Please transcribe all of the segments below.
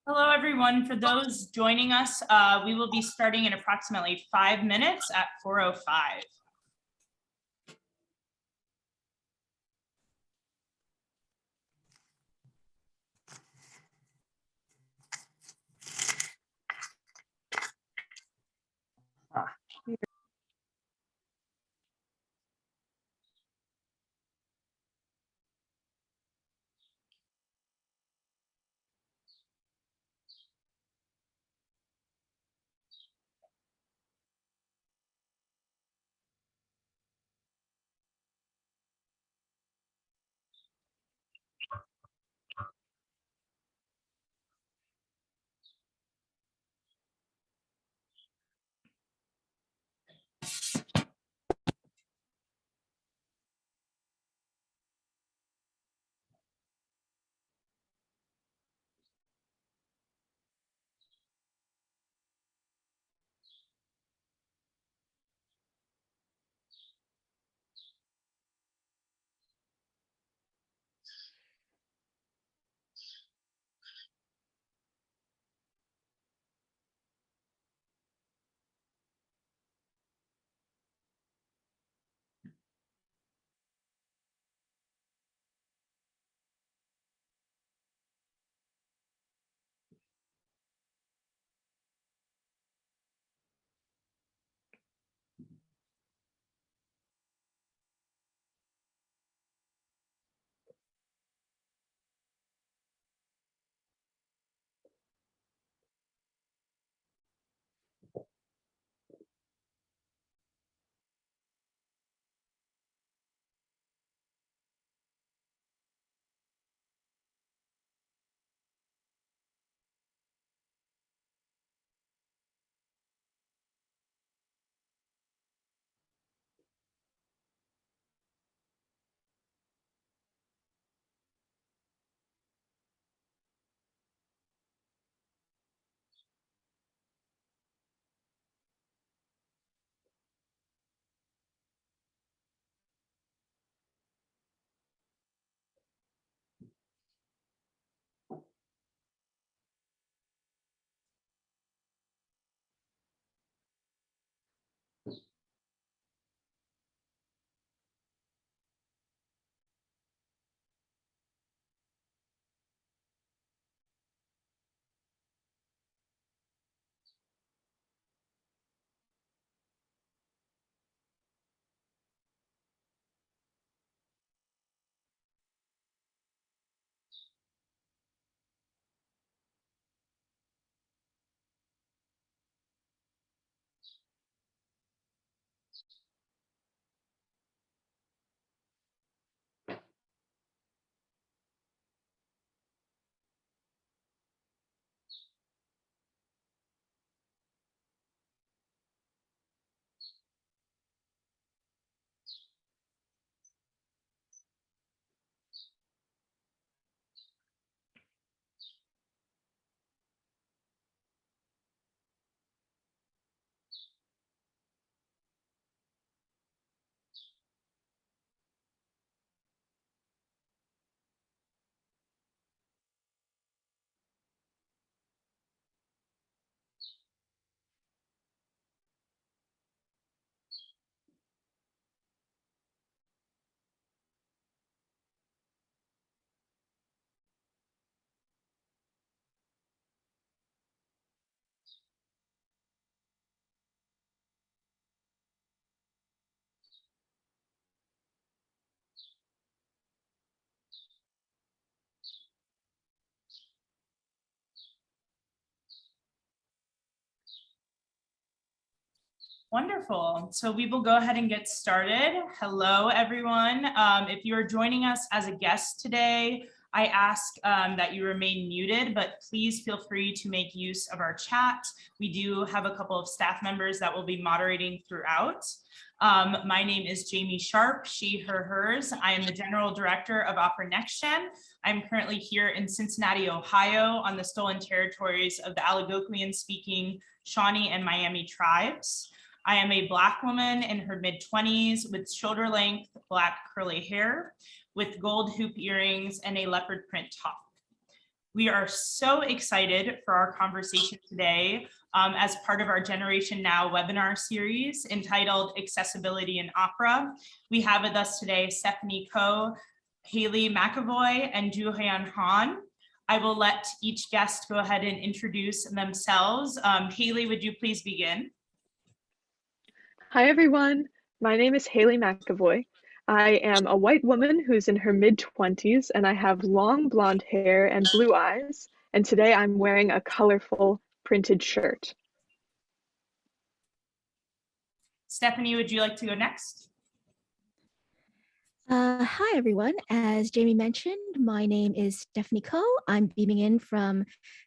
Hello, everyone. For those joining us, we will be starting in approximately 5 minutes at 4:05. Wonderful. So we will go ahead and get started. Hello, everyone. If you are joining us as a guest today, I ask that you remain muted, but please feel free to make use of our chat. We do have a couple of staff members that will be moderating throughout. My name is Jaime Sharp, she, her, hers. I am the General Director of Opera NexGen. I'm currently here in Cincinnati, Ohio, on the stolen territories of the Algonquian-speaking Shawnee and Miami tribes. I am a Black woman in her mid-20s with shoulder-length Black curly hair, with gold hoop earrings and a leopard print top. We are so excited for our conversation today as part of our Generation Now webinar series entitled Accessibility in Opera. We have with us today Stephanie Ko, Haley Mcavoy, and Juhyun Han. I will let each guest go ahead and introduce themselves. Haley, would you please begin? Hi, everyone. My name is Haley Mcavoy. I am a white woman who's in her mid-20s, and I have long blonde hair and blue eyes. And today I'm wearing a colorful printed shirt. Stephanie, would you like to go next? Hi, everyone. As Jamie mentioned, my name is Stephanie Ko. I'm beaming in from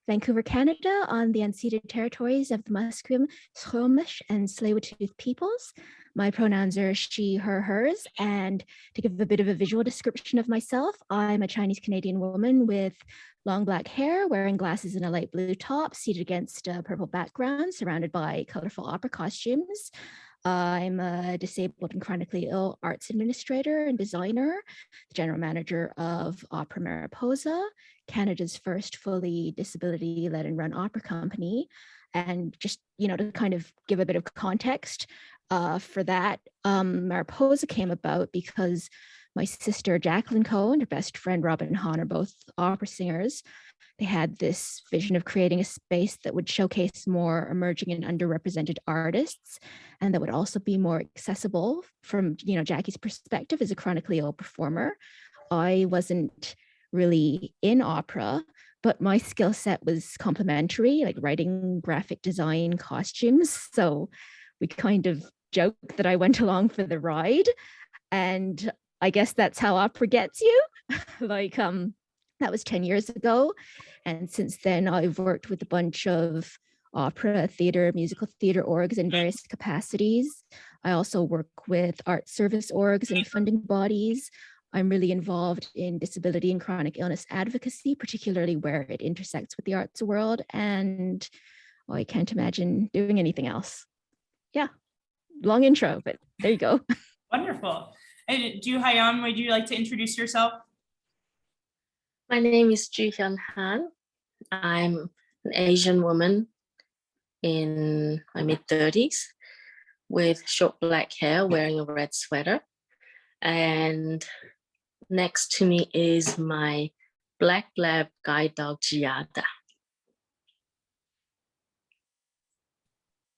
Vancouver, Canada on the unceded territories of the Musqueam, Squamish, and Tsleil-Waututh peoples. My pronouns are she, her, hers. And to give a bit of a visual description of myself, I'm a Chinese Canadian woman with long black hair, wearing glasses and a light blue top, seated against a purple background, surrounded by colorful opera costumes. I'm a disabled and chronically ill arts administrator and designer, the general manager of Opera Mariposa, Canada's first fully disability-led and run opera company. And just, to kind of give a bit of context for that, Mariposa came about because my sister Jacqueline Ko and her best friend Robin Han are both opera singers. They had this vision of creating a space that would showcase more emerging and underrepresented artists, and that would also be more accessible from, Jackie's perspective as a chronically ill performer. I wasn't really in opera, but my skill set was complementary, like writing, graphic design, costumes. So we kind of joked that I went along for the ride, and I guess that's how opera gets you. That was 10 years ago. And since then, I've worked with a bunch of opera, theater, musical theater orgs in various capacities. I also work with art service orgs and funding bodies. I'm really involved in disability and chronic illness advocacy, particularly where it intersects with the arts world. And I can't imagine doing anything else. Yeah, long intro, but there you go. Wonderful. And Juhyun, would you like to introduce yourself? My name is Juhyun Han. I'm an Asian woman in my mid-30s with short black hair, wearing a red sweater. And next to me is my black lab guide dog, Giada.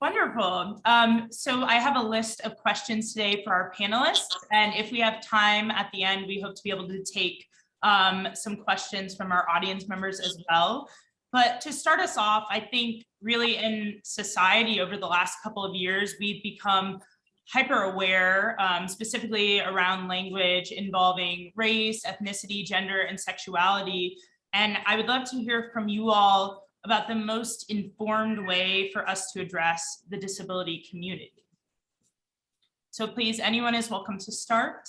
Wonderful. So I have a list of questions today for our panelists. And if we have time at the end, we hope to be able to take some questions from our audience members as well. But to start us off, I think really in society over the last couple of years, we've become hyper aware, specifically around language involving race, ethnicity, gender, and sexuality. And I would love to hear from you all about the most informed way for us to address the disability community. So please, anyone is welcome to start.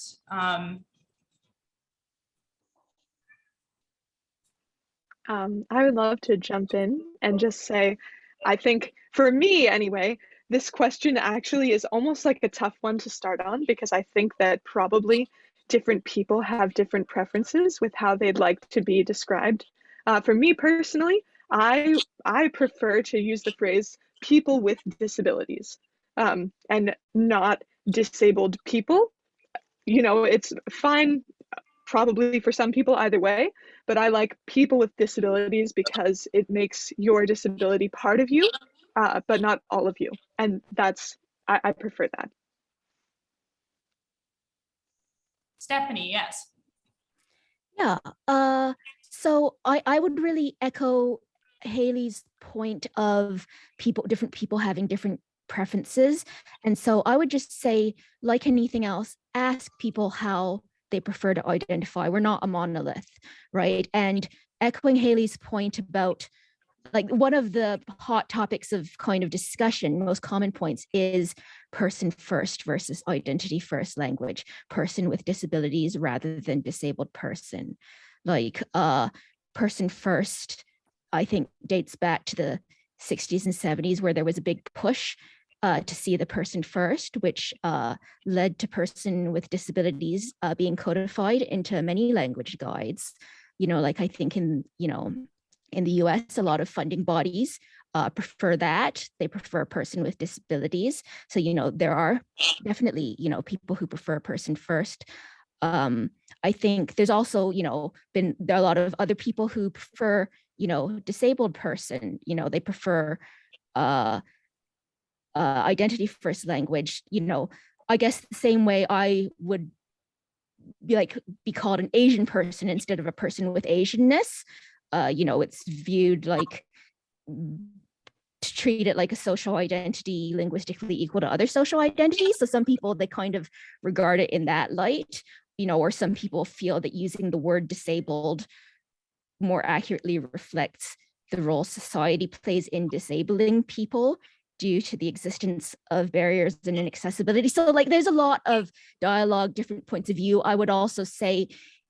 I would love to jump in and just say, I think for me anyway, this question actually is almost like a tough one to start on, because I think that probably different people have different preferences with how they'd like to be described. For me personally, I prefer to use the phrase people with disabilities and not disabled people. It's fine probably for some people either way, but I like people with disabilities because it makes your disability part of you, but not all of you. And I prefer that. Stephanie, yes. Yeah, so I would really echo Haley's point of different people having different preferences. And so I would just say, like anything else, ask people how they prefer to identify. We're not a monolith, right? And echoing Haley's point about, like, one of the hot topics of kind of discussion, most common points, is person first versus identity first language, person with disabilities rather than disabled person. Like, person first, I think, dates back to the 60s and 70s, where there was a big push to see the person first, which led to person with disabilities being codified into many language guides. Like, I think in the US, a lot of funding bodies prefer that. They prefer a person with disabilities. So, there are definitely, people who prefer person first. I think there's also, there are a lot of other people who prefer, disabled person. They prefer identity first language. I guess the same way I would be called an Asian person instead of a person with Asianness. It's viewed like, to treat it like a social identity linguistically equal to other social identities. So some people, they kind of regard it in that light, or some people feel that using the word disabled more accurately reflects the role society plays in disabling people due to the existence of barriers and inaccessibility. So, like, there's a lot of dialogue, different points of view. I would also say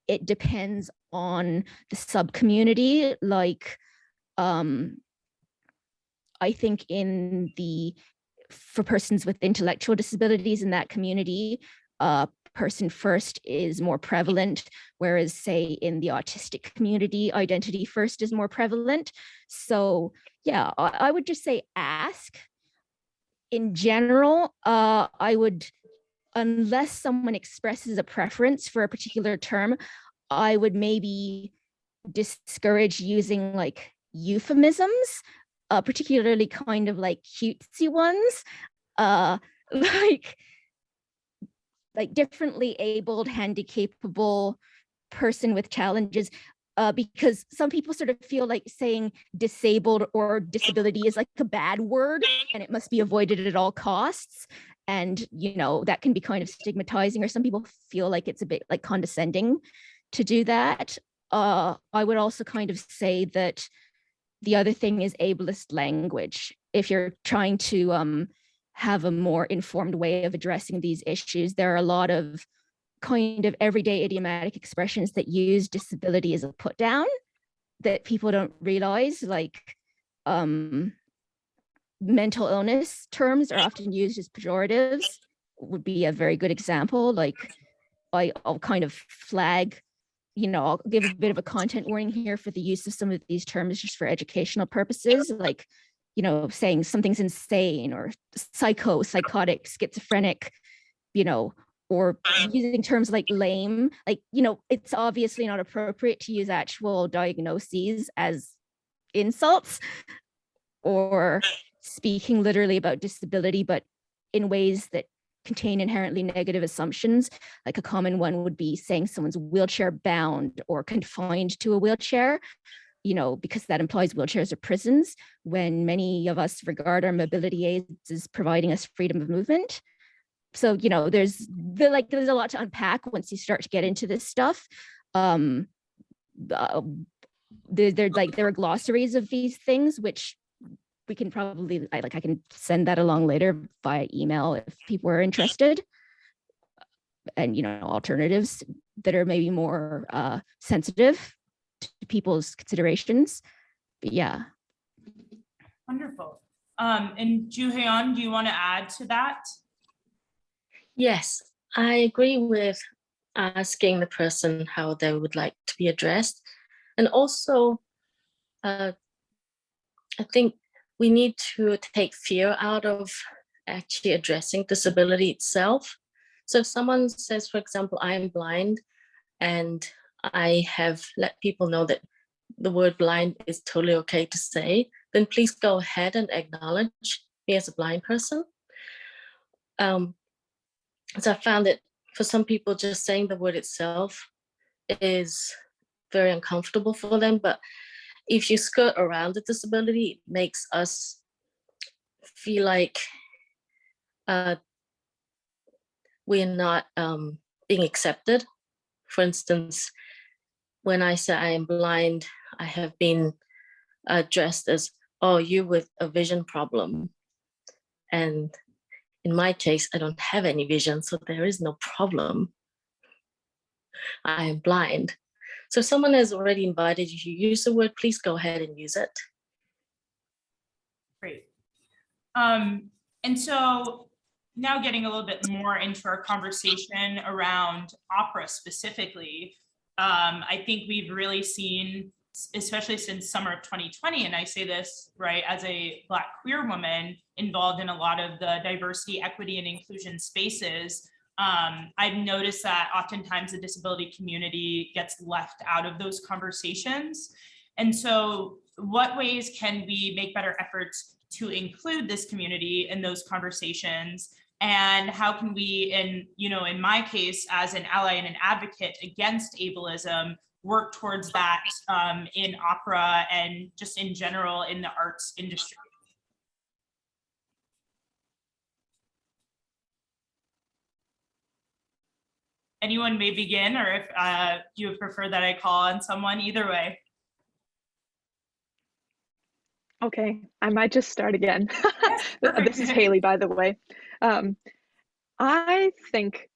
it depends on the sub-community. Like, I think for persons with intellectual disabilities in that community, person first is more prevalent, whereas, say, in the autistic community, identity first is more prevalent. So yeah, I would just say ask. In general, I would, unless someone expresses a preference for a particular term, I would maybe discourage using like euphemisms, particularly kind of like cutesy ones, like differently abled, handicapable, person with challenges, because some people sort of feel like saying disabled or disability is like a bad word and it must be avoided at all costs. And, that can be kind of stigmatizing, or some people feel like it's a bit like condescending to do that. I would also kind of say that the other thing is ableist language. If you're trying to have a more informed way of addressing these issues, there are a lot of kind of everyday idiomatic expressions that use disability as a put down that people don't realize, like mental illness terms are often used as pejoratives, would be a very good example. Like, I'll kind of flag, I'll give a bit of a content warning here for the use of some of these terms just for educational purposes, like, saying something's insane or psychotic, schizophrenic, or using terms like lame. Like, it's obviously not appropriate to use actual diagnoses as insults, or speaking literally about disability, but in ways that contain inherently negative assumptions. Like, a common one would be saying someone's wheelchair bound or confined to a wheelchair, because that implies wheelchairs are prisons, when many of us regard our mobility aids as providing us freedom of movement. So, there's a lot to unpack once you start to get into this stuff. There are glossaries of these things, which we can probably, I can send that along later via email if people are interested, and alternatives that are maybe more sensitive to people's considerations. But yeah. Wonderful. And Joo-Hyun, do you want to add to that? Yes, I agree with asking the person how they would like to be addressed. And also, I think we need to take fear out of actually addressing disability itself. So if someone says, for example, I am blind, and I have let people know that the word blind is totally okay to say, then please go ahead and acknowledge me as a blind person. So I found that for some people, just saying the word itself is very uncomfortable for them. But if you skirt around the disability, it makes us feel like we're not being accepted. For instance, when I say I am blind, I have been addressed as, oh, you with a vision problem. And in my case, I don't have any vision, so there is no problem. I am blind. So if someone has already invited you to use the word, please go ahead and use it. Great. And so now getting a little bit more into our conversation around opera specifically, I think we've really seen, especially since summer of 2020, and I say this right as a Black queer woman involved in a lot of the diversity, equity, and inclusion spaces, I've noticed that oftentimes the disability community gets left out of those conversations. And so what ways can we make better efforts to include this community in those conversations? And how can we, in my case, as an ally and an advocate against ableism, work towards that in opera and just in general in the arts industry? Anyone may begin, or if you would prefer that I call on someone, either way. Okay, I might just start again. This is Haley, by the way. I think,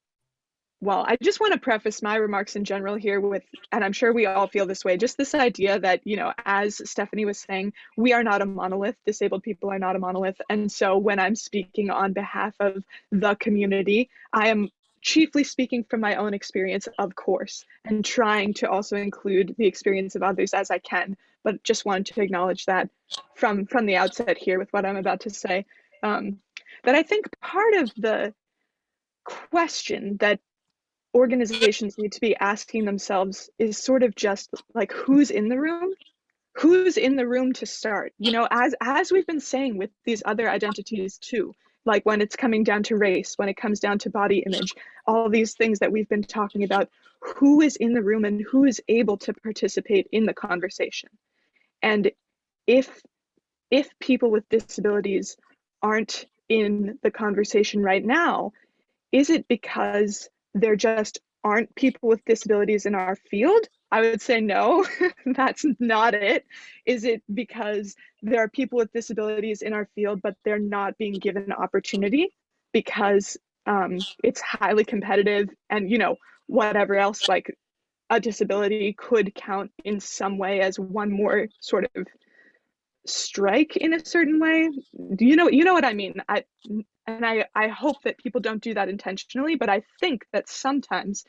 well, I just want to preface my remarks in general here with, and I'm sure we all feel this way, just this idea that, as Stephanie was saying, we are not a monolith. Disabled people are not a monolith. And so when I'm speaking on behalf of the community, I am chiefly speaking from my own experience, of course, and trying to also include the experience of others as I can, but just wanted to acknowledge that from the outset here with what I'm about to say, that I think part of the question that organizations need to be asking themselves is sort of just like, who's in the room? Who's in the room to start? As we've been saying with these other identities too, like when it's coming down to race, when it comes down to body image, all these things that we've been talking about, who is in the room and who is able to participate in the conversation? And if people with disabilities aren't in the conversation right now, is it because there just aren't people with disabilities in our field? I would say no, that's not it. Is it because there are people with disabilities in our field, but they're not being given an opportunity because it's highly competitive and, whatever else, like a disability could count in some way as one more sort of strike in a certain way? You know what I mean? I hope that people don't do that intentionally, but I think that sometimes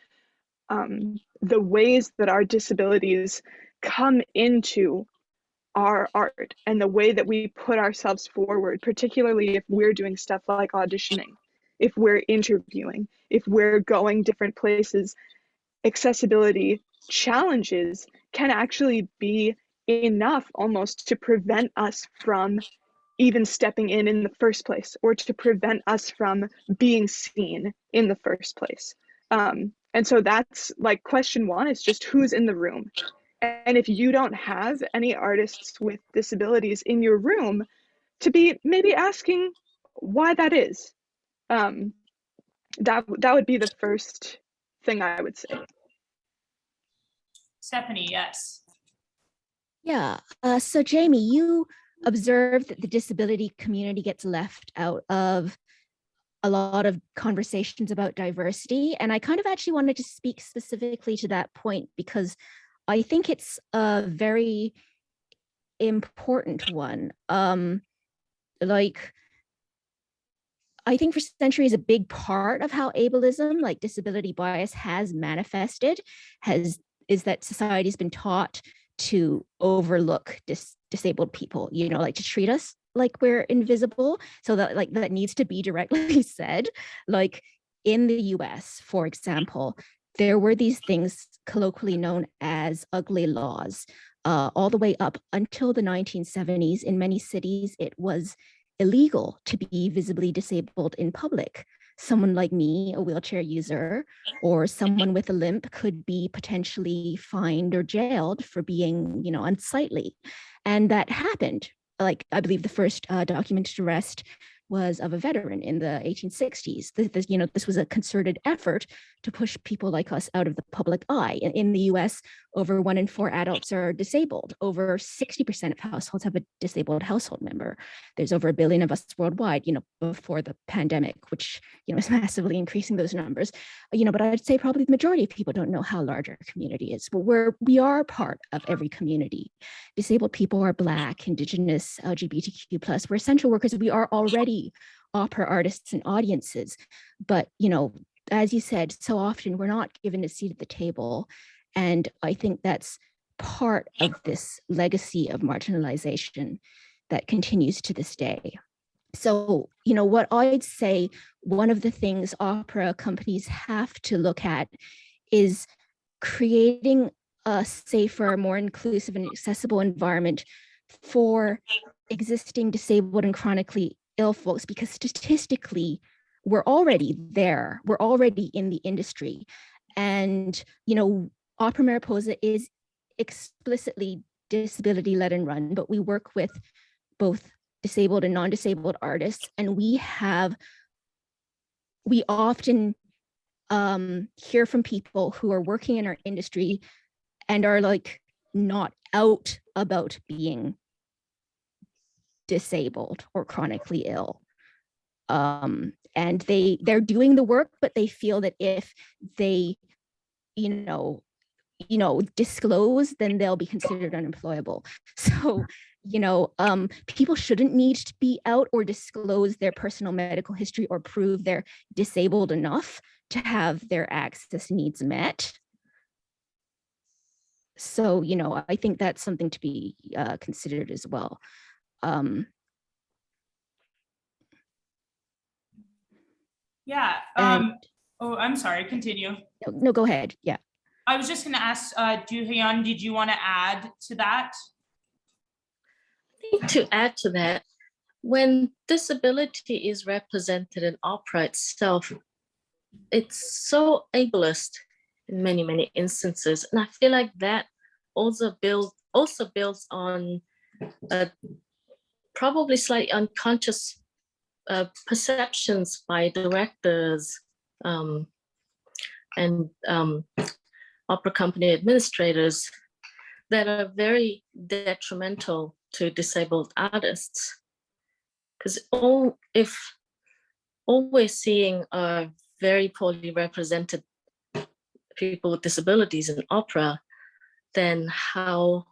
the ways that our disabilities come into our art and the way that we put ourselves forward, particularly if we're doing stuff like auditioning, if we're interviewing, if we're going different places, accessibility challenges can actually be enough almost to prevent us from even stepping in the first place, or to prevent us from being seen in the first place. And so that's like question one, is just who's in the room. And if you don't have any artists with disabilities in your room, to be maybe asking why that is. That would be the first thing I would say. Stephanie, yes. Yeah, so Jaime, you observed that the disability community gets left out of a lot of conversations about diversity. And I kind of actually wanted to speak specifically to that point because I think it's a very important one. I think for centuries, a big part of how ableism, like disability bias, has manifested is that society's been taught to overlook disabled people, like to treat us like we're invisible. So that needs to be directly said. Like in the US, for example, there were these things colloquially known as ugly laws. All the way up until the 1970s, in many cities, it was illegal to be visibly disabled in public. Someone like me, a wheelchair user, or someone with a limp could be potentially fined or jailed for being, unsightly. And that happened. Like, I believe the first documented arrest was of a veteran in the 1860s. This was a concerted effort to push people like us out of the public eye. In the US, over 1 in 4 adults are disabled. Over 60% of households have a disabled household member. There's over 1 billion of us worldwide, before the pandemic, which, is massively increasing those numbers. But I'd say probably the majority of people don't know how large our community is, but we are part of every community. Disabled people are Black, Indigenous, LGBTQ+. We're essential workers. We are already opera artists and audiences. But, as you said, so often we're not given a seat at the table. And I think that's part of this legacy of marginalization that continues to this day. So, what I'd say, one of the things opera companies have to look at is creating a safer, more inclusive and accessible environment for existing disabled and chronically ill folks, because statistically, we're already there. We're already in the industry. And, Opera Mariposa is explicitly disability-led and run, but we work with both disabled and non-disabled artists. And we often hear from people who are working in our industry and are like not out about being disabled or chronically ill. And they're doing the work, but they feel that if they, disclose, then they'll be considered unemployable. So, people shouldn't need to be out or disclose their personal medical history or prove they're disabled enough to have their access needs met. So, I think that's something to be considered as well. Yeah. I'm sorry, continue. No, go ahead. Yeah. I was just going to ask, Joo-Hyun, did you want to add to that? I think to add to that, when disability is represented in opera itself, it's so ableist in many, many instances. And I feel like that also builds on probably slightly unconscious perceptions by directors and opera company administrators that are very detrimental to disabled artists. Because if all we're seeing are very poorly represented people with disabilities in opera, then how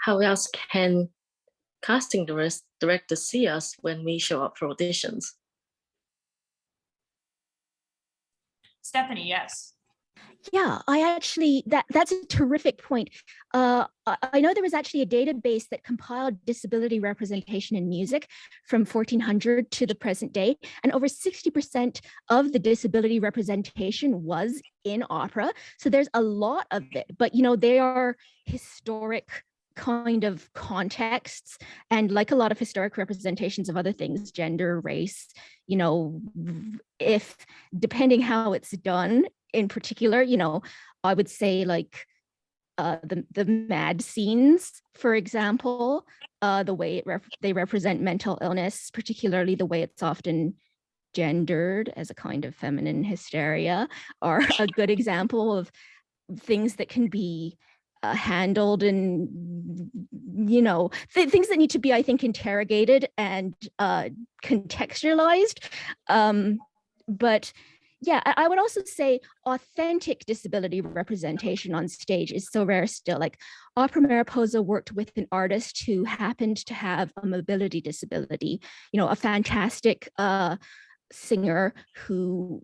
else can casting directors see us when we show up for auditions? Stephanie, yes. Yeah, I actually, that's a terrific point. I know there was actually a database that compiled disability representation in music from 1400 to the present day, and over 60% of the disability representation was in opera. So there's a lot of it, but they are historic kind of contexts, and like a lot of historic representations of other things, gender, race, if depending how it's done, in particular, I would say like the mad scenes, for example, the way they represent mental illness, particularly the way it's often gendered as a kind of feminine hysteria, are a good example of things that can be handled and, things that need to be, I think, interrogated and contextualized. But yeah, I would also say authentic disability representation on stage is so rare still. Like Opera Mariposa worked with an artist who happened to have a mobility disability, a fantastic singer who,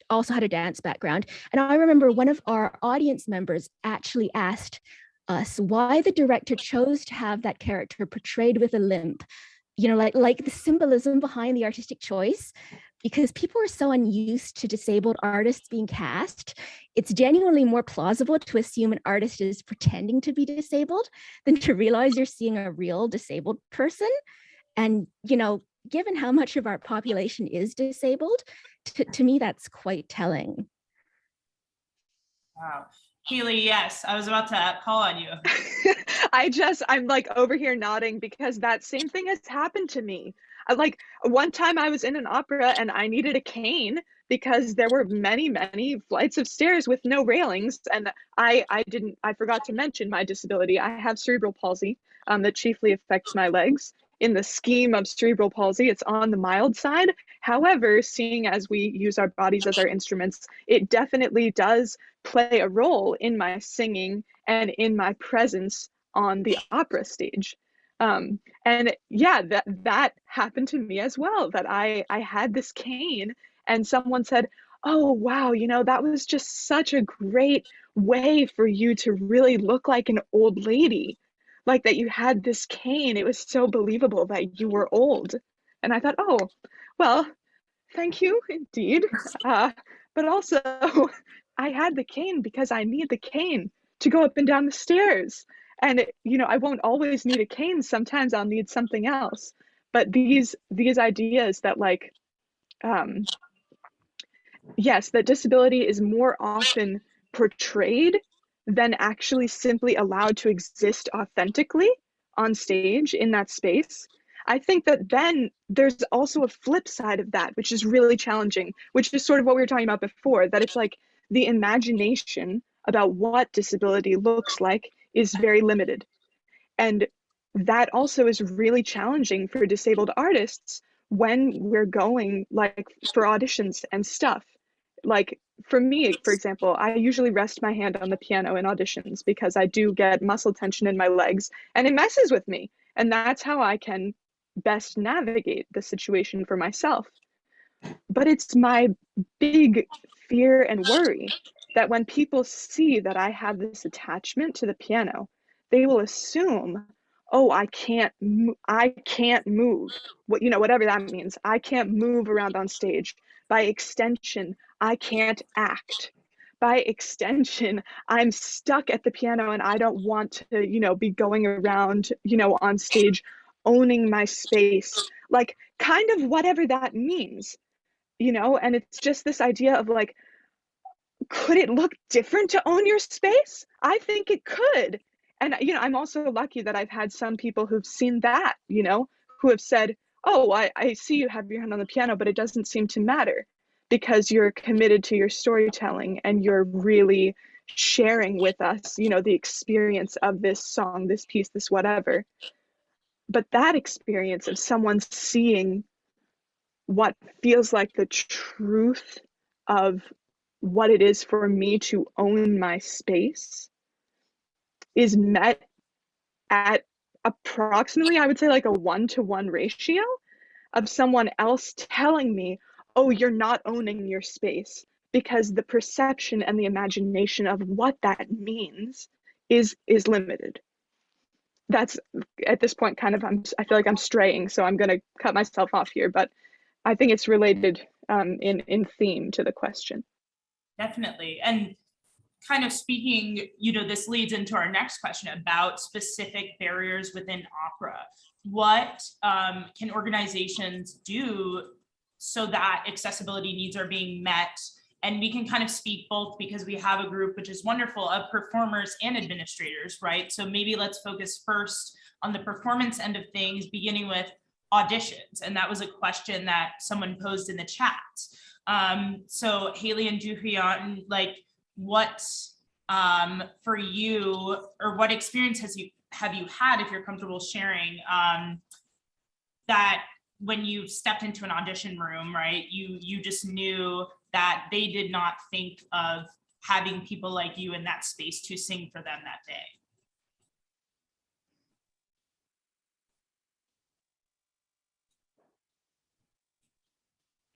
also had a dance background. And I remember one of our audience members actually asked us why the director chose to have that character portrayed with a limp, like the symbolism behind the artistic choice. Because people are so unused to disabled artists being cast, it's genuinely more plausible to assume an artist is pretending to be disabled than to realize you're seeing a real disabled person. And, given how much of our population is disabled, to me, that's quite telling. Wow. Haley, yes, I was about to call on you. I'm like over here nodding because that same thing has happened to me. Like one time I was in an opera and I needed a cane because there were many, many flights of stairs with no railings. And I forgot to mention my disability. I have cerebral palsy that chiefly affects my legs. In the scheme of cerebral palsy, it's on the mild side. However, seeing as we use our bodies as our instruments, it definitely does play a role in my singing and in my presence on the opera stage. And yeah, that happened to me as well, that I had this cane and someone said, oh, wow, that was just such a great way for you to really look like an old lady, like that you had this cane. It was so believable that you were old. And I thought, oh, well, thank you indeed. But also, I had the cane because I need the cane to go up and down the stairs. And I won't always need a cane. Sometimes I'll need something else. But these ideas that like, yes, that disability is more often portrayed than actually simply allowed to exist authentically on stage in that space. I think that then there's also a flip side of that, which is really challenging, which is sort of what we were talking about before, that it's like the imagination about what disability looks like is very limited. And that also is really challenging for disabled artists when we're going like for auditions and stuff. Like for me, for example, I usually rest my hand on the piano in auditions because I do get muscle tension in my legs and it messes with me. And that's how I can best navigate the situation for myself. But it's my big fear and worry that when people see that I have this attachment to the piano, they will assume, oh, I can't move. Whatever that means. I can't move around on stage. By extension, I can't act. By extension, I'm stuck at the piano and I don't want to, be going around, on stage owning my space. Like kind of whatever that means. And it's just this idea of like, could it look different to own your space? I think it could. And, I'm also lucky that I've had some people who've seen that, who have said, oh, I see you have your hand on the piano, but it doesn't seem to matter because you're committed to your storytelling and you're really sharing with us, the experience of this song, this piece, this whatever. But that experience of someone seeing what feels like the truth of what it is for me to own my space is met at approximately, I would say, like a 1-to-1 ratio of someone else telling me, oh, you're not owning your space, because the perception and the imagination of what that means is limited. That's at this point kind of, I feel like I'm straying, so I'm going to cut myself off here, but I think it's related in theme to the question. Definitely. And kind of speaking, this leads into our next question about specific barriers within opera. What can organizations do so that accessibility needs are being met? And we can kind of speak both because we have a group, which is wonderful, of performers and administrators, right? So maybe let's focus first on the performance end of things, beginning with auditions. And that was a question that someone posed in the chat. So Haley and Juhyun, like what for you, or what experience have you had, if you're comfortable sharing, that when you stepped into an audition room, right, you just knew that they did not think of having people like you in that space to sing for them that day?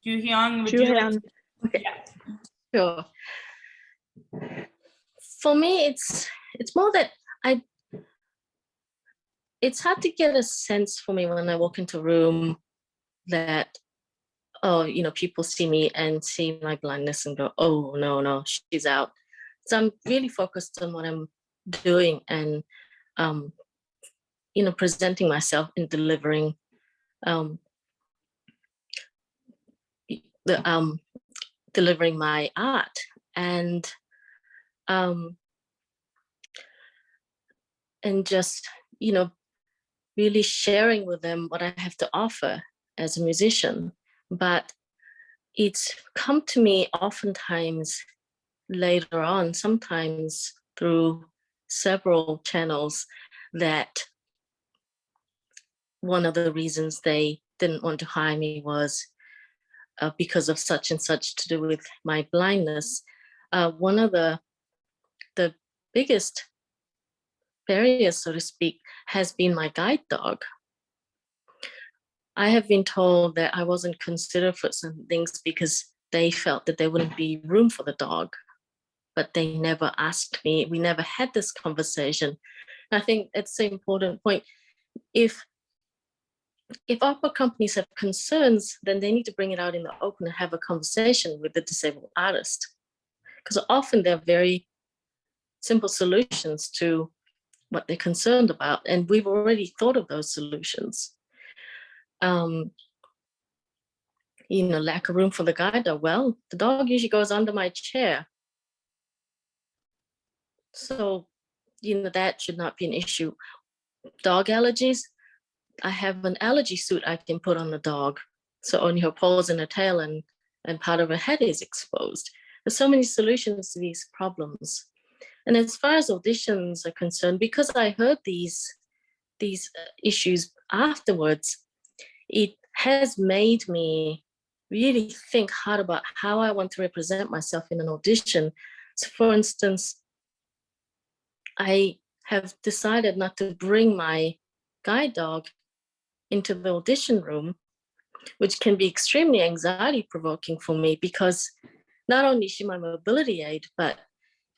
Juhyun, would you like to? Okay. Yeah. Sure. For me, it's more that it's hard to get a sense for me when I walk into a room that, oh, people see me and see my blindness and go, oh, no, she's out. So I'm really focused on what I'm doing and, presenting myself and delivering delivering my art. And and just, you know, really sharing with them what I have to offer as a musician. But it's come to me oftentimes later on, sometimes through several channels, that one of the reasons they didn't want to hire me was because of such and such to do with my blindness. One of the biggest barriers, so to speak, has been my guide dog. I have been told that I wasn't considered for some things because they felt that there wouldn't be room for the dog, but they never asked me. We never had this conversation. And I think it's an important point. If opera companies have concerns, then they need to bring it out in the open and have a conversation with the disabled artist. Because often they're very simple solutions to what they're concerned about. And we've already thought of those solutions. You know, lack of room for the guide dog. Well, the dog usually goes under my chair. So, you know, that should not be an issue. Dog allergies, I have an allergy suit I can put on the dog. So only her paws and her tail and part of her head is exposed. There's so many solutions to these problems. And as far as auditions are concerned, because I heard these issues afterwards, it has made me really think hard about how I want to represent myself in an audition. So for instance, I have decided not to bring my guide dog into the audition room, which can be extremely anxiety provoking for me, because not only is she my mobility aid, but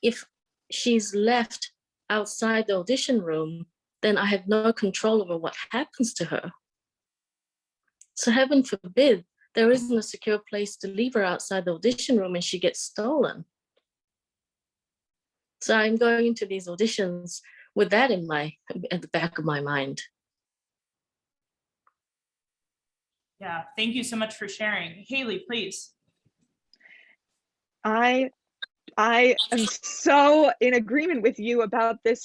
if she's left outside the audition room, then I have no control over what happens to her. So heaven forbid, there isn't a secure place to leave her outside the audition room and she gets stolen. So I'm going into these auditions with that at the back of my mind. Yeah, thank you so much for sharing. Haley, please. I am so in agreement with you about this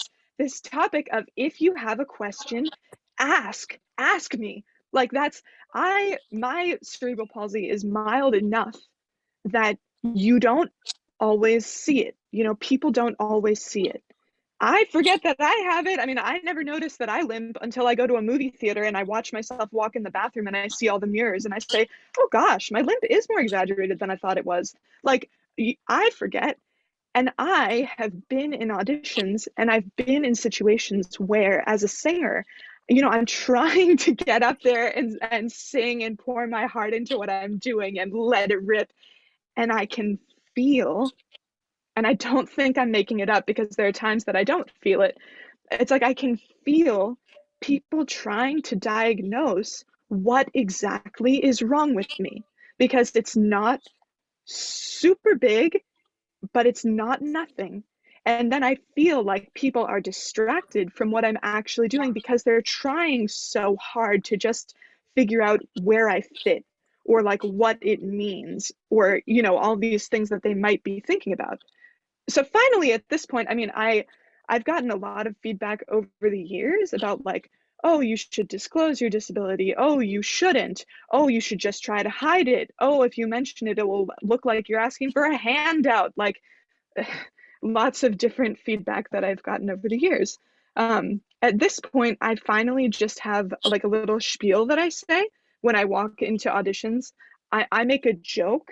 topic of, if you have a question, ask me. Like, my cerebral palsy is mild enough that you don't always see it. You know, people don't always see it. I forget that I have it. I mean, I never noticed that I limp until I go to a movie theater and I watch myself walk in the bathroom and I see all the mirrors and I say, oh gosh, my limp is more exaggerated than I thought it was. Like, I forget. And I have been in auditions and I've been in situations where, as a singer, you know, I'm trying to get up there and sing and pour my heart into what I'm doing and let it rip. And I can feel, and I don't think I'm making it up because there are times that I don't feel it. It's like I can feel people trying to diagnose what exactly is wrong with me, because it's not super big, but it's not nothing. And then I feel like people are distracted from what I'm actually doing because they're trying so hard to just figure out where I fit, or like what it means, or, you know, all these things that they might be thinking about. So finally, at this point, I mean, I've gotten a lot of feedback over the years about, like, oh, you should disclose your disability. Oh, you shouldn't. Oh, you should just try to hide it. Oh, if you mention it, it will look like you're asking for a handout. Like, lots of different feedback that I've gotten over the years. At this point, I finally just have like a little spiel that I say when I walk into auditions. I make a joke,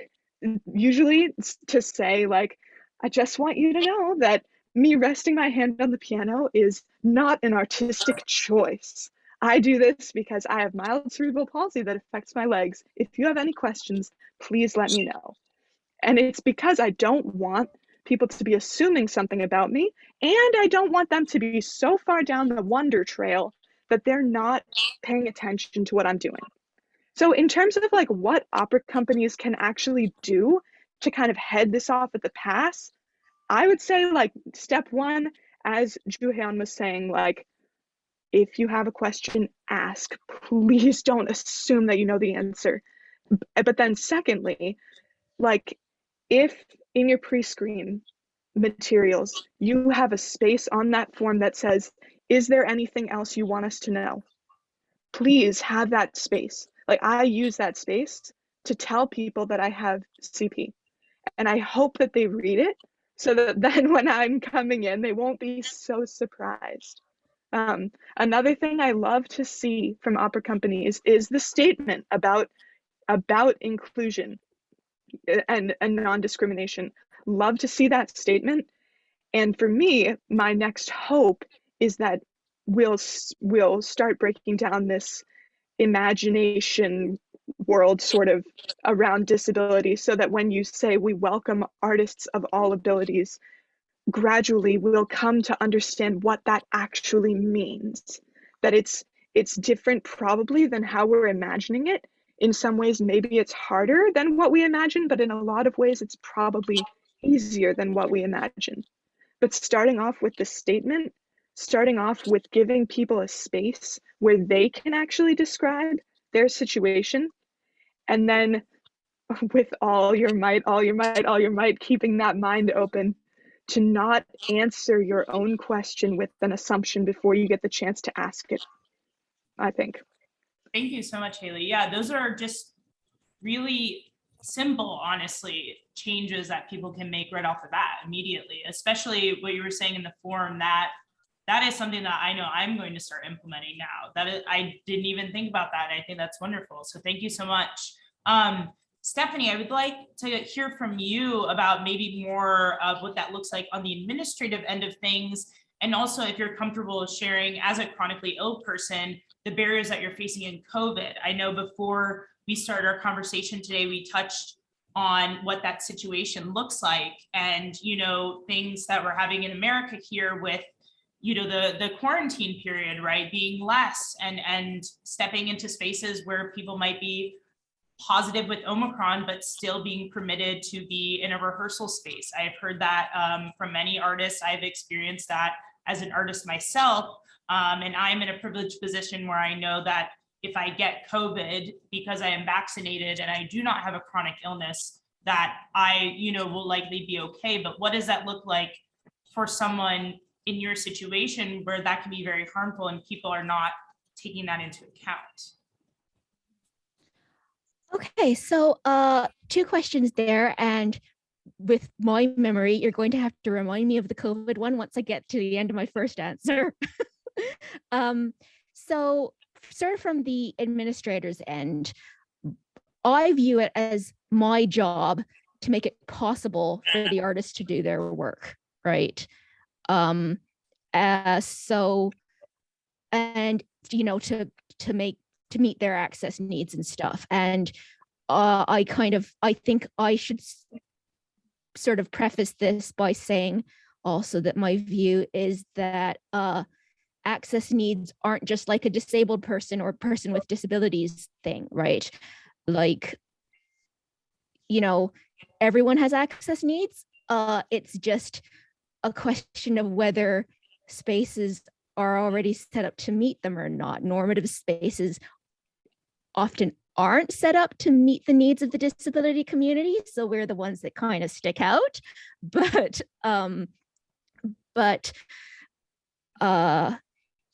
usually, to say, like, I just want you to know that me resting my hand on the piano is not an artistic choice. I do this because I have mild cerebral palsy that affects my legs. If you have any questions, please let me know. And it's because I don't want people to be assuming something about me, and I don't want them to be so far down the wonder trail that they're not paying attention to what I'm doing. So in terms of like what opera companies can actually do to kind of head this off at the pass, I would say, like, step one, as Juhyun was saying, like, if you have a question, ask. Please don't assume that you know the answer. But then secondly, like, if in your pre-screen materials you have a space on that form that says, is there anything else you want us to know? Please have that space. Like, I use that space to tell people that I have CP. And I hope that they read it so that then when I'm coming in, they won't be so surprised. Another thing I love to see from opera companies is the statement about inclusion and non-discrimination. Love to see that statement. And for me, my next hope is that we'll start breaking down this imagination world sort of around disability, so that when you say we welcome artists of all abilities, gradually we'll come to understand what that actually means. That it's different probably than how we're imagining it. In some ways, maybe it's harder than what we imagine, but in a lot of ways, it's probably easier than what we imagine. But starting off with the statement, starting off with giving people a space where they can actually describe their situation, and then with all your might, keeping that mind open to not answer your own question with an assumption before you get the chance to ask it, I think. Thank you so much, Haley. Yeah, those are just really simple, honestly, changes that people can make right off the bat immediately, especially what you were saying in the forum, that is something that I know I'm going to start implementing now. I didn't even think about that. I think that's wonderful. So thank you so much. Stephanie, I would like to hear from you about maybe more of what that looks like on the administrative end of things. And also, if you're comfortable sharing as a chronically ill person, the barriers that you're facing in COVID. I know before we started our conversation today, we touched on what that situation looks like, and, you know, things that we're having in America here with, you know, the quarantine period, right, being less, and stepping into spaces where people might be positive with Omicron, but still being permitted to be in a rehearsal space. I've heard that from many artists. I've experienced that as an artist myself. And I'm in a privileged position where I know that if I get COVID because I am vaccinated and I do not have a chronic illness, that I, you know, will likely be okay. But what does that look like for someone in your situation where that can be very harmful and people are not taking that into account? Okay, so two questions there, and with my memory, you're going to have to remind me of the COVID one once I get to the end of my first answer. So sort of from the administrator's end, I view it as my job to make it possible for the artists to do their work, right? So, and, you know, to meet their access needs and stuff. And I think I should sort of preface this by saying also that my view is that access needs aren't just like a disabled person or person with disabilities thing, right? Like, you know, everyone has access needs. It's just a question of whether spaces are already set up to meet them or not. Normative spaces often aren't set up to meet the needs of the disability community, so we're the ones that kind of stick out. But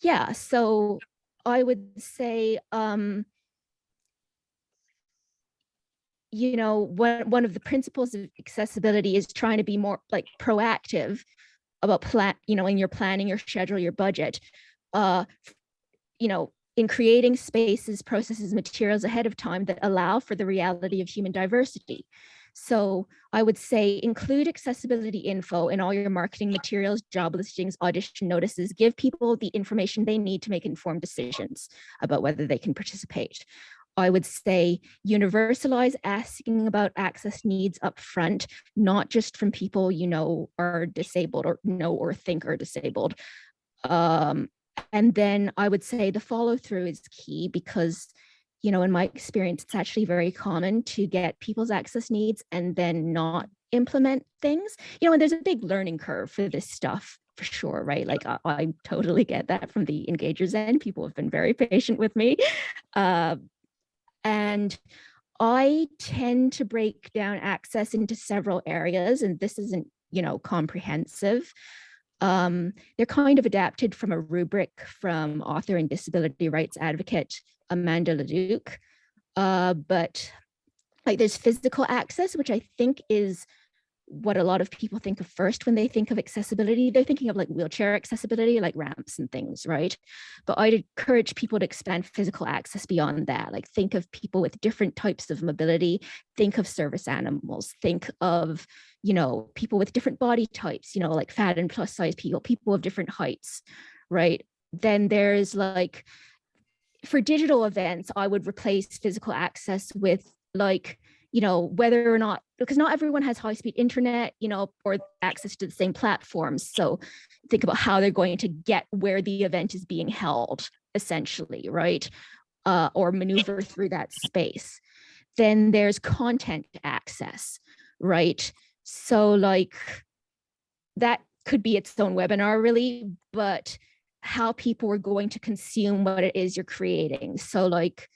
yeah, so I would say, you know, one of the principles of accessibility is trying to be more like proactive about you know, in your planning, your schedule, your budget, you know, in creating spaces, processes, materials ahead of time that allow for the reality of human diversity. So I would say include accessibility info in all your marketing materials, job listings, audition notices. Give people the information they need to make informed decisions about whether they can participate. I would say universalize asking about access needs up front, not just from people you know are disabled or know or think are disabled. And then I would say the follow through is key because, you know, in my experience, it's actually very common to get people's access needs and then not implement things. You know, and there's a big learning curve for this stuff for sure, right? Like I totally get that from the engagers end. People have been very patient with me. And I tend to break down access into several areas, and this isn't, you know, comprehensive. They're kind of adapted from a rubric from author and disability rights advocate Amanda Leduc. But like there's physical access, which I think is what a lot of people think of first when they think of accessibility. They're thinking of like wheelchair accessibility, like ramps and things, right? But I'd encourage people to expand physical access beyond that. Like think of people with different types of mobility, think of service animals, think of, you know, people with different body types, you know, like fat and plus size people, people of different heights, right? Then there's like, for digital events, I would replace physical access with like, you know, whether or not, because not everyone has high-speed internet, you know, or access to the same platforms. So think about how they're going to get where the event is being held, essentially, right? Or maneuver through that space. Then there's content access, right? So like that could be its own webinar really, but how people are going to consume what it is you're creating. So like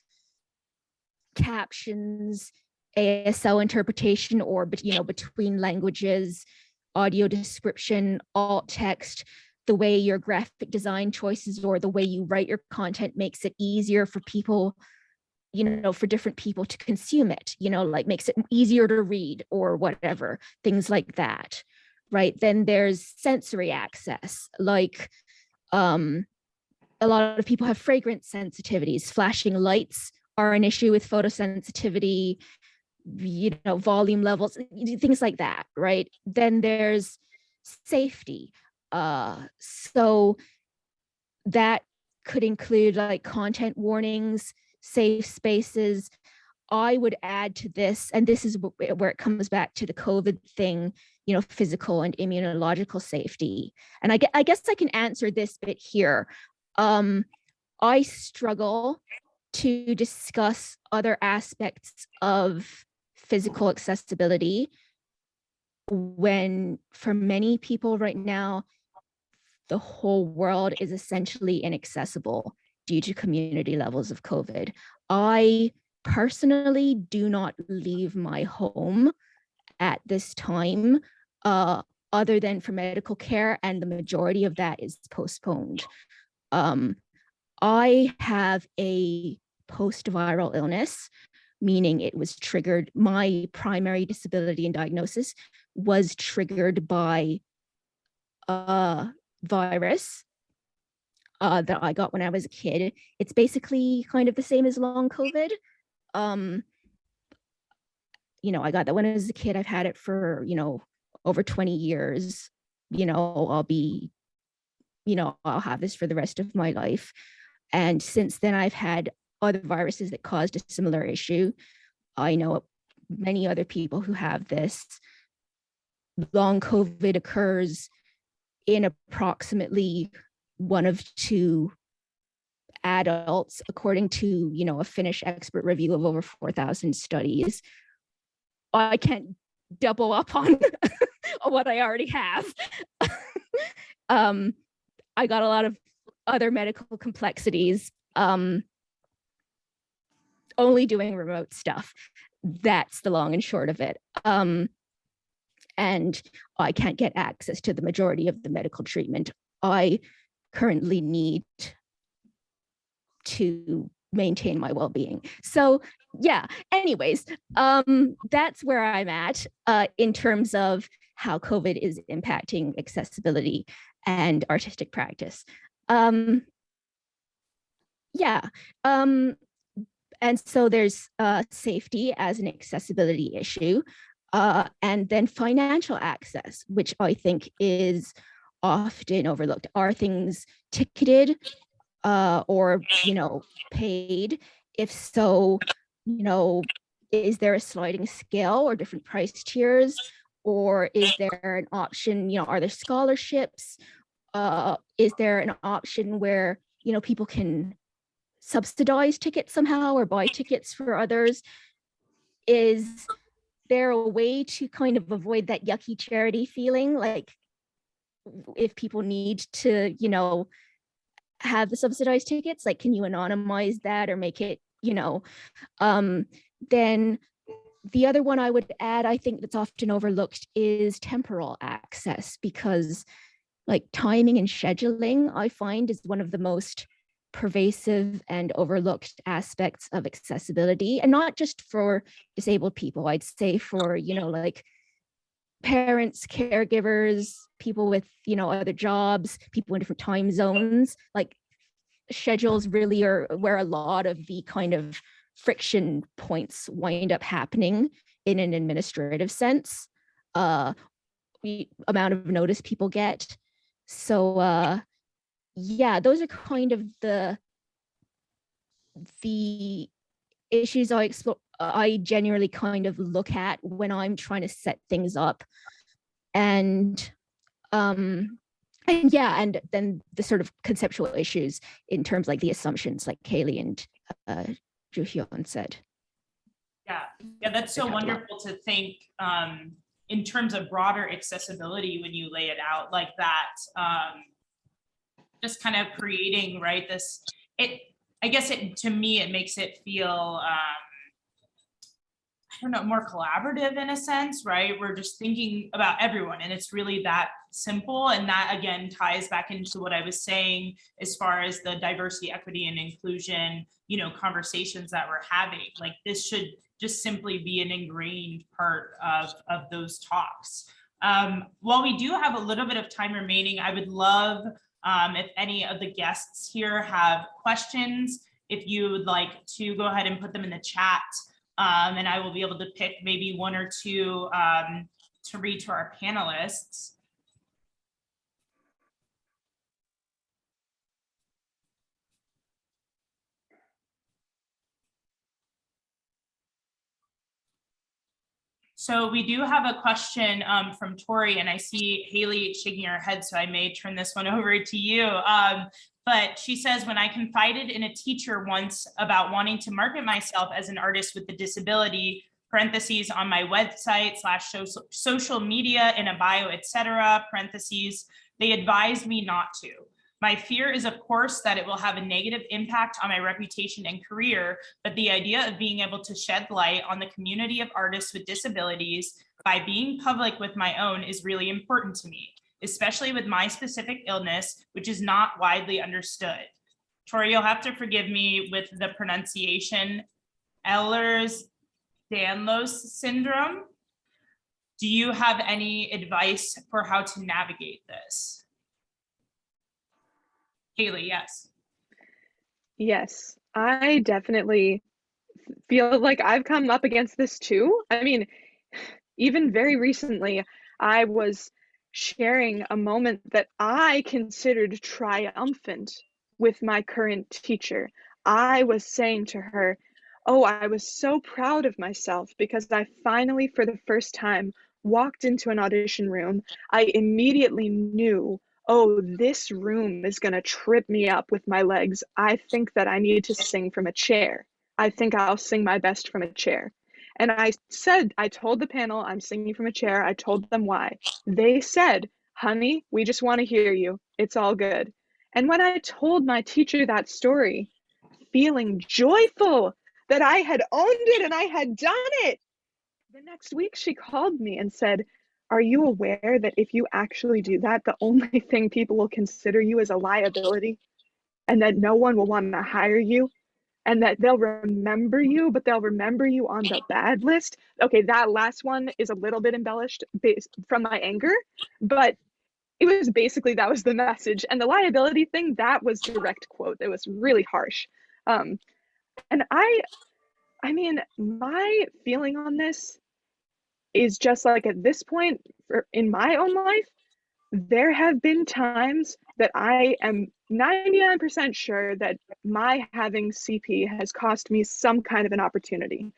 captions, ASL interpretation, or, you know, between languages, audio description, alt text, the way your graphic design choices or the way you write your content makes it easier for people, you know, for different people to consume it, you know, like makes it easier to read or whatever, things like that, right? Then there's sensory access, like a lot of people have fragrance sensitivities. Flashing lights are an issue with photosensitivity, you know, volume levels, things like that, right? Then there's safety. So that could include like content warnings, safe spaces. I would add to this, and this is where it comes back to the COVID thing, you know, physical and immunological safety. And I guess I can answer this bit here. I struggle to discuss other aspects of physical accessibility when, for many people right now, the whole world is essentially inaccessible due to community levels of COVID. I personally do not leave my home at this time, other than for medical care, and the majority of that is postponed. I have a post-viral illness, meaning it was triggered, my primary disability and diagnosis was triggered by a virus that I got when I was a kid. It's basically kind of the same as long COVID. You know, I got that when I was a kid. I've had it for, you know, over 20 years. You know, I'll have this for the rest of my life. And since then, I've had other viruses that caused a similar issue. I know many other people who have this. Long COVID occurs in approximately 1 of 2 adults, according to, you know, a Finnish expert review of over 4,000 studies. I can't double up on what I already have. I got a lot of other medical complexities, only doing remote stuff. That's the long and short of it. And I can't get access to the majority of the medical treatment I currently need to maintain my well-being. So yeah, anyways, that's where I'm at in terms of how COVID is impacting accessibility and artistic practice. And so there's safety as an accessibility issue, and then financial access, which I think is often overlooked. Are things ticketed or, you know, paid? If so, you know, is there a sliding scale or different price tiers? Or is there an option, you know, are there scholarships? Is there an option where, you know, people can subsidize tickets somehow or buy tickets for others? Is there a way to kind of avoid that yucky charity feeling? Like if people need to, you know, have the subsidized tickets, like can you anonymize that or make it, you know? Then the other one I would add, I think that's often overlooked, is temporal access, because like timing and scheduling, I find, is one of the most pervasive and overlooked aspects of accessibility, and not just for disabled people. I'd say for, you know, like parents, caregivers, people with, you know, other jobs, people in different time zones. Like schedules really are where a lot of the kind of friction points wind up happening in an administrative sense. The amount of notice people get. So yeah, those are kind of the issues I genuinely kind of look at when I'm trying to set things up. And yeah, and then the sort of conceptual issues in terms like the assumptions, like Kaylee and Joo-hyun said. Yeah, that's so wonderful to think in terms of broader accessibility when you lay it out like that. Just kind of creating, right, this, I guess to me, it makes it feel, I don't know, more collaborative in a sense, right? We're just thinking about everyone, and it's really that simple. And that again ties back into what I was saying as far as the diversity, equity, and inclusion, you know, conversations that we're having. Like this should just simply be an ingrained part of those talks. While we do have a little bit of time remaining, I would love if any of the guests here have questions, if you would like to go ahead and put them in the chat. And I will be able to pick maybe one or two to read to our panelists. So we do have a question from Tori, and I see Haley shaking her head, so I may turn this one over to you. But she says, when I confided in a teacher once about wanting to market myself as an artist with a disability, parentheses, on my website / social media, in a bio, etc., parentheses, they advised me not to. My fear is, of course, that it will have a negative impact on my reputation and career, but the idea of being able to shed light on the community of artists with disabilities by being public with my own is really important to me, especially with my specific illness, which is not widely understood. Tori, you'll have to forgive me with the pronunciation. Ehlers-Danlos syndrome. Do you have any advice for how to navigate this? Haley, yes. Yes, I definitely feel like I've come up against this too. I mean, even very recently, I was sharing a moment that I considered triumphant with my current teacher. I was saying to her, oh, I was so proud of myself because I finally, for the first time, walked into an audition room. I immediately knew, oh, this room is going to trip me up with my legs. I think that I need to sing from a chair. I think I'll sing my best from a chair. And I told the panel, I'm singing from a chair. I told them why. They said, honey, we just want to hear you. It's all good. And when I told my teacher that story, feeling joyful that I had owned it and I had done it, the next week she called me and said, are you aware that if you actually do that, the only thing people will consider you is a liability, and that no one will want to hire you, and that they'll remember you, but they'll remember you on the bad list? Okay, that last one is a little bit embellished based from my anger, but it was basically, that was the message. And the liability thing, that was direct quote. It was really harsh. And I mean, my feeling on this is just like, at this point in my own life, there have been times that I am 99% sure that my having CP has cost me some kind of an opportunity.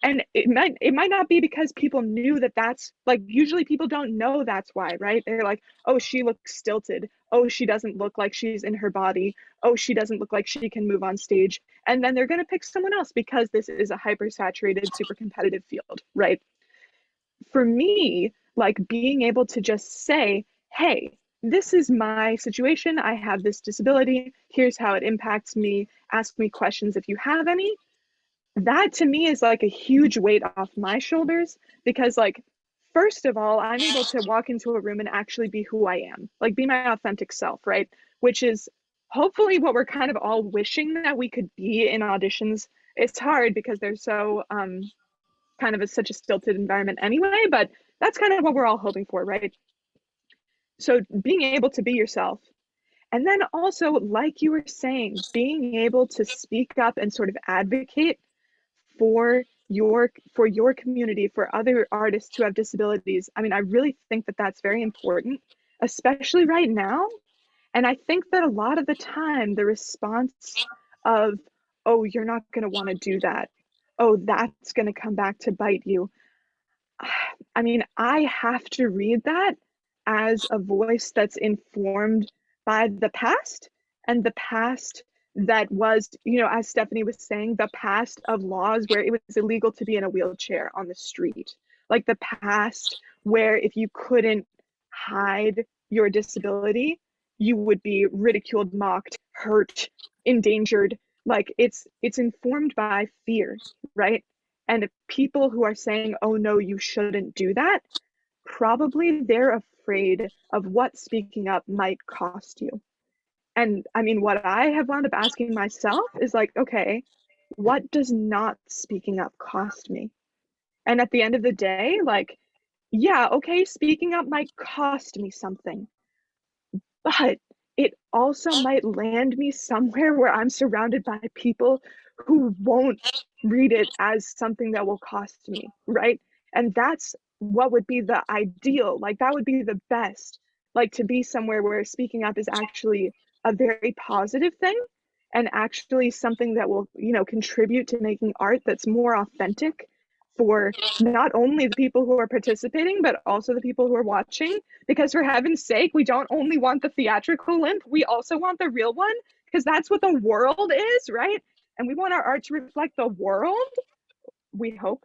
And it might not be because people knew that that's like, usually people don't know that's why, right? They're like, oh, she looks stilted. Oh, she doesn't look like she's in her body. Oh, she doesn't look like she can move on stage. And then they're going to pick someone else because this is a hyper-saturated, super competitive field, right? For me, like being able to just say, hey, this is my situation. I have this disability. Here's how it impacts me. Ask me questions if you have any. That to me is like a huge weight off my shoulders, because like first of all, I'm able to walk into a room and actually be who I am, like be my authentic self, right? Which is hopefully what we're kind of all wishing that we could be in auditions. It's hard because they're so kind of such a stilted environment anyway, but that's kind of what we're all hoping for, right? So being able to be yourself. And then also, like you were saying, being able to speak up and sort of advocate for your community, for other artists who have disabilities. I mean, I really think that that's very important, especially right now. And I think that a lot of the time, the response of, oh, you're not going to want to do that. Oh, that's going to come back to bite you. I mean, I have to read that as a voice that's informed by the past, and the past that was, you know, as Stephanie was saying, the past of laws where it was illegal to be in a wheelchair on the street, like the past where if you couldn't hide your disability, you would be ridiculed, mocked, hurt, endangered. Like it's informed by fear, right? And people who are saying, oh no, you shouldn't do that, probably they're afraid of what speaking up might cost you. And I mean, what I have wound up asking myself is like, okay, what does not speaking up cost me? And at the end of the day, like, yeah, okay, speaking up might cost me something, but it also might land me somewhere where I'm surrounded by people who won't read it as something that will cost me, right? And that's what would be the ideal, like that would be the best, like to be somewhere where speaking up is actually a very positive thing and actually something that will, you know, contribute to making art that's more authentic for not only the people who are participating, but also the people who are watching. Because for heaven's sake, we don't only want the theatrical limp, we also want the real one, because that's what the world is, right? And we want our art to reflect the world, we hope.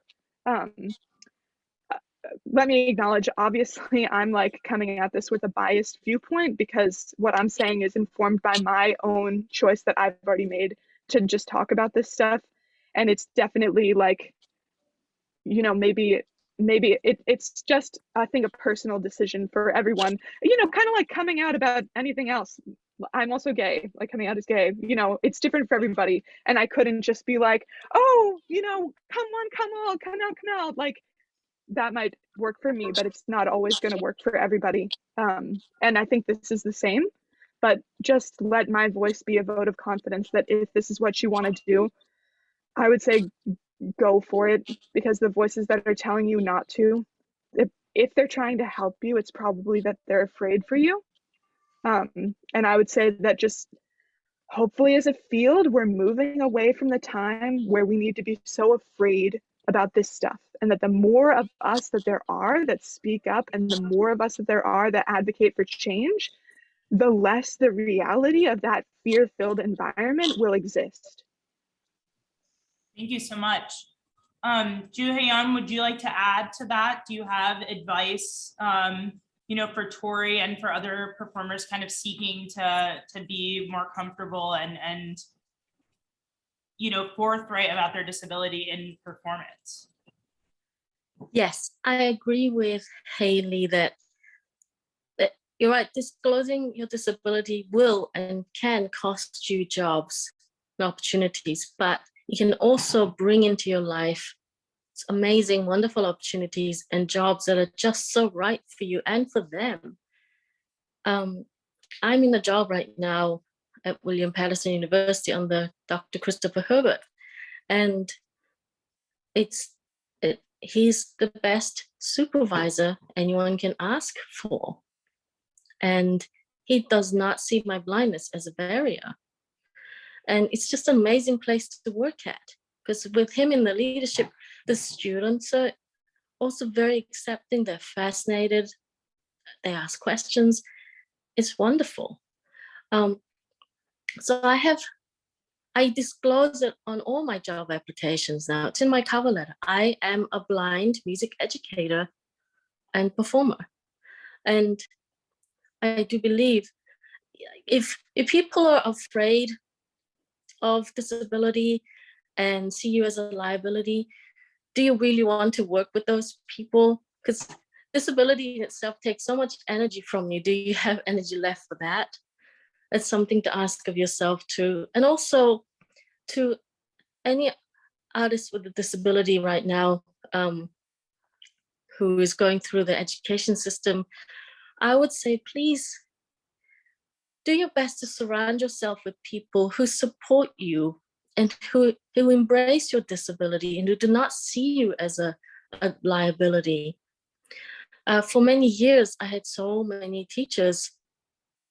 Let me acknowledge, obviously, I'm like coming at this with a biased viewpoint because what I'm saying is informed by my own choice that I've already made to just talk about this stuff. And it's definitely like, you know, maybe it's just, I think, a personal decision for everyone, you know, kind of like coming out about anything else. I'm also gay, like coming out as gay, you know, it's different for everybody. And I couldn't just be like, oh, you know, come out. Like that might work for me, but it's not always going to work for everybody. And I think this is the same, but just let my voice be a vote of confidence that if this is what you want to do, I would say go for it, because the voices that are telling you not to, if they're trying to help you, it's probably that they're afraid for you. And I would say that just hopefully as a field, we're moving away from the time where we need to be so afraid about this stuff, and that the more of us that there are that speak up and the more of us that there are that advocate for change, the less the reality of that fear-filled environment will exist. Thank you so much. Joo-Hae-yeon, would you like to add to that? Do you have advice, you know, for Tori and for other performers kind of seeking to be more comfortable and you know, forthright about their disability in performance? Yes, I agree with Haley that you're right, disclosing your disability will and can cost you jobs and opportunities, but you can also bring into your life amazing, wonderful opportunities and jobs that are just so right for you and for them. I'm in a job right now at William Patterson University under Dr. Christopher Herbert, and he's the best supervisor anyone can ask for. And he does not see my blindness as a barrier. And it's just an amazing place to work at, because with him in the leadership, the students are also very accepting, they're fascinated, they ask questions. It's wonderful. So I disclose it on all my job applications now. It's in my cover letter. I am a blind music educator and performer. And I do believe if people are afraid of disability and see you as a liability, do you really want to work with those people? Because disability in itself takes so much energy from you. Do you have energy left for that? That's something to ask of yourself too. And also to any artist with a disability right now who is going through the education system, I would say, please do your best to surround yourself with people who support you and who embrace your disability and who do not see you as a liability. For many years, I had so many teachers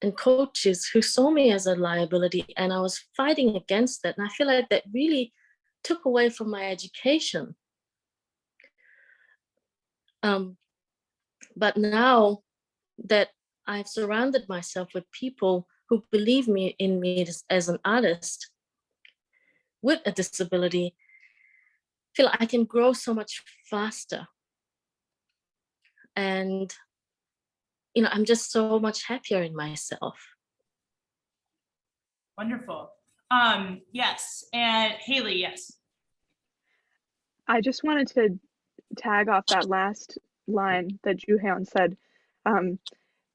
and coaches who saw me as a liability, and I was fighting against that. And I feel like that really took away from my education. But now that I've surrounded myself with people who believe in me as an artist with a disability, I feel like I can grow so much faster. And, you know, I'm just so much happier in myself. Wonderful. Yes, and Haley, yes. I just wanted to tag off that last line that Juhyun said.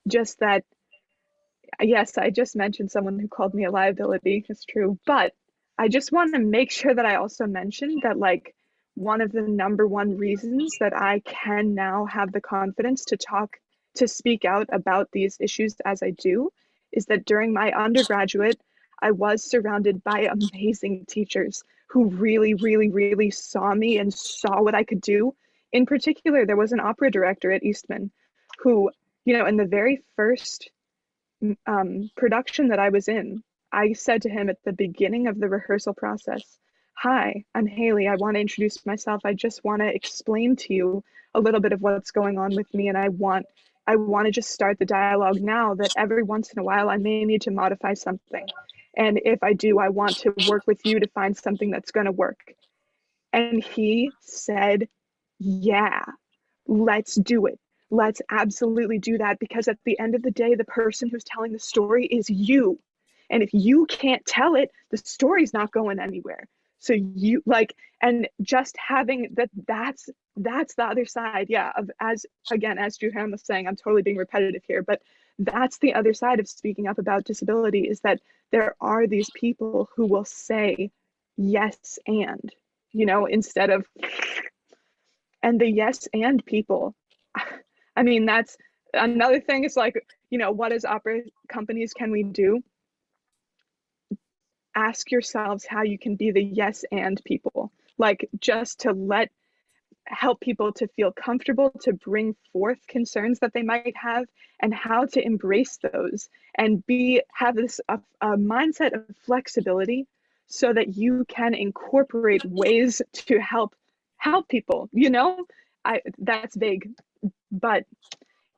Just that, yes, I just mentioned someone who called me a liability, it's true, but I just want to make sure that I also mentioned that, like, one of the number one reasons that I can now have the confidence to speak out about these issues as I do is that during my undergraduate, I was surrounded by amazing teachers who really, really, really saw me and saw what I could do. In particular, there was an opera director at Eastman who, you know, in the very first production that I was in, I said to him at the beginning of the rehearsal process, "Hi, I'm Haley. I want to introduce myself. I just want to explain to you a little bit of what's going on with me, and I want to just start the dialogue now that every once in a while I may need to modify something. And if I do, I want to work with you to find something that's going to work." And he said, "Yeah, let's do it. Let's absolutely do that, because at the end of the day, the person who's telling the story is you. And if you can't tell it, the story's not going anywhere." So you like, and just having that's the other side, yeah, of, as Juhan was saying, I'm totally being repetitive here, but that's the other side of speaking up about disability, is that there are these people who will say yes and, you know, instead of, and the yes and people, I mean, that's another thing. Is like, you know, what as opera companies can we do? Ask yourselves how you can be the yes and people, like just to help people to feel comfortable to bring forth concerns that they might have, and how to embrace those and have this a mindset of flexibility so that you can incorporate ways to help people, you know. That's vague, but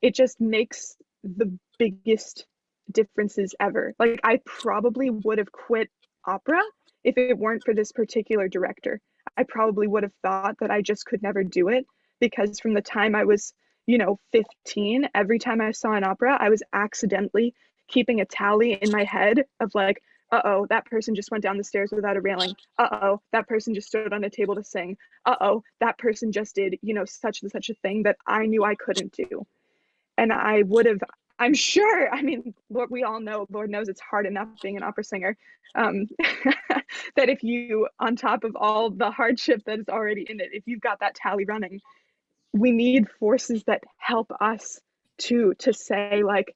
it just makes the biggest differences ever. Like, I probably would have quit opera if it weren't for this particular director. I probably would have thought that I just could never do it, because from the time I was, you know, 15, every time I saw an opera, I was accidentally keeping a tally in my head of like, uh-oh, that person just went down the stairs without a railing. Uh-oh, that person just stood on a table to sing. Uh-oh, that person just did, you know, such and such a thing that I knew I couldn't do. And I would have, I'm sure, I mean, Lord, we all know, Lord knows it's hard enough being an opera singer, that if you, on top of all the hardship that is already in it, if you've got that tally running, we need forces that help us to say, like,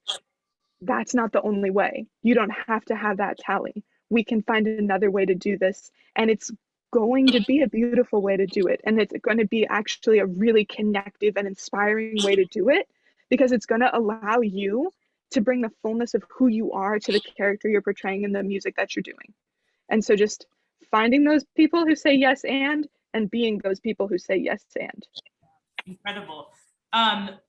that's not the only way. You don't have to have that tally. We can find another way to do this. And it's going to be a beautiful way to do it. And it's going to be actually a really connective and inspiring way to do it, because it's going to allow you to bring the fullness of who you are to the character you're portraying in the music that you're doing. And so just finding those people who say yes and being those people who say yes and. Incredible.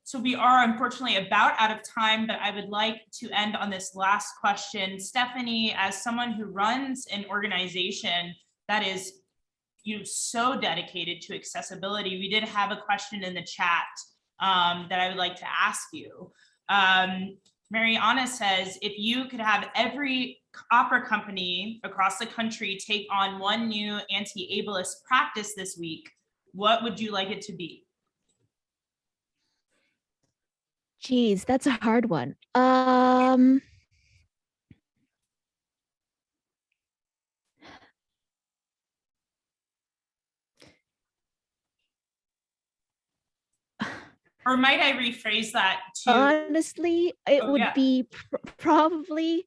So we are unfortunately about out of time, but I would like to end on this last question. Stephanie, as someone who runs an organization that is, you know, so dedicated to accessibility, we did have a question in the chat that I would like to ask you. Mariana says, if you could have every opera company across the country take on one new anti-ableist practice this week, what would you like it to be? Geez, that's a hard one. Or might I rephrase that to, Honestly, it oh would yeah, be probably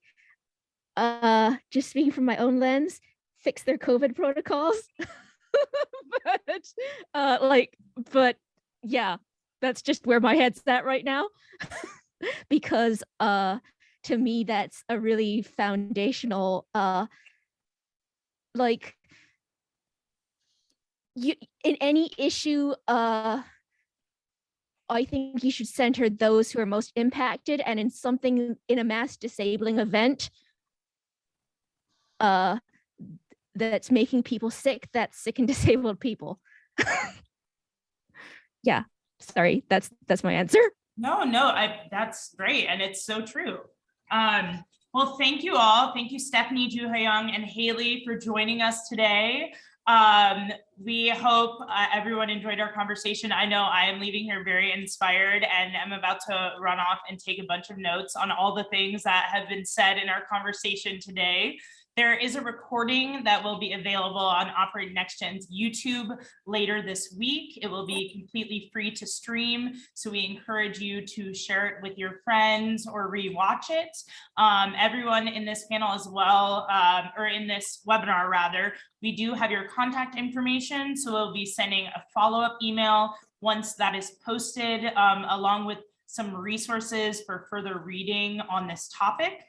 just speaking from my own lens, fix their COVID protocols. But yeah, that's just where my head's at right now. Because to me that's a really foundational like you in any issue I think you should center those who are most impacted, and in a mass disabling event that's making people sick, that's sick and disabled people. Yeah, sorry, that's my answer. no, that's great. And it's so true. Well, thank you all. Thank you, Stephanie, Ju Young, and Haley for joining us today. We hope everyone enjoyed our conversation. I know I am leaving here very inspired, and I'm about to run off and take a bunch of notes on all the things that have been said in our conversation today. There is a recording that will be available on Opera NexGen's YouTube later this week. It will be completely free to stream, so we encourage you to share it with your friends or rewatch it. Everyone in this panel as well, or in this webinar rather, we do have your contact information, so we'll be sending a follow-up email once that is posted, along with some resources for further reading on this topic.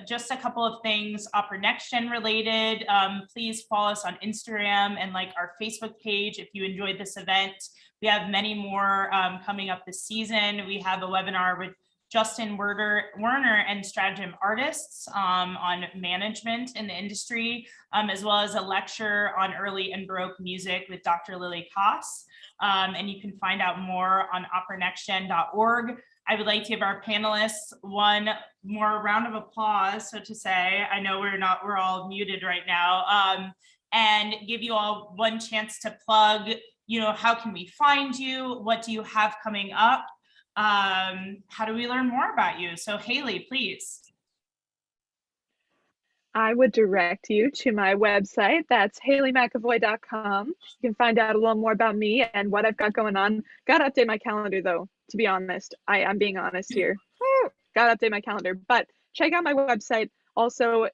Just a couple of things Opera NexGen related. Please follow us on Instagram and like our Facebook page if you enjoyed this event. We have many more coming up this season. We have a webinar with Justin Werner and Stratagem Artists on management in the industry, as well as a lecture on early and Baroque music with Dr. Lily Koss. And you can find out more on operanexgen.org. I would like to give our panelists one more round of applause, so to say. I know we're all muted right now, and give you all one chance to plug, how can we find you? What do you have coming up? How do we learn more about you? So Haley, please. I would direct you to my website. That's HaleyMcAvoy.com. You can find out a little more about me and what I've got going on. Got to update my calendar though, to be honest. I'm being honest here. Got to update my calendar, but check out my website. Also,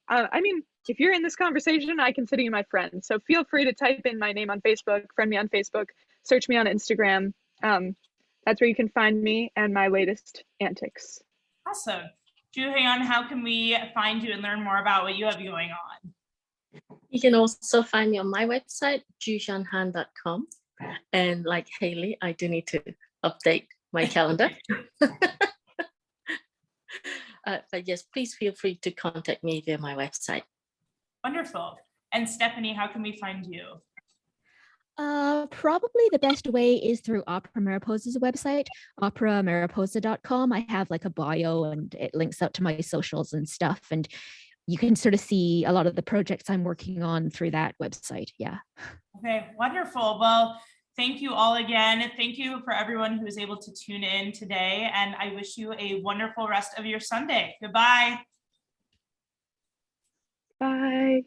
if you're in this conversation, I consider you my friend. So feel free to type in my name on Facebook, friend me on Facebook, search me on Instagram. That's where you can find me and my latest antics. Awesome. Ju-Hyun, how can we find you and learn more about what you have going on? You can also find me on my website, juhyunhan.com. And like Haley, I do need to update my calendar. But yes, please feel free to contact me via my website. Wonderful. And Stephanie, how can we find you? Probably the best way is through Opera Mariposa's website, operamariposa.com. I have like a bio and it links out to my socials and stuff. And you can sort of see a lot of the projects I'm working on through that website. Yeah. Okay, wonderful. Well, thank you all again. Thank you for everyone who was able to tune in today. And I wish you a wonderful rest of your Sunday. Goodbye. Bye.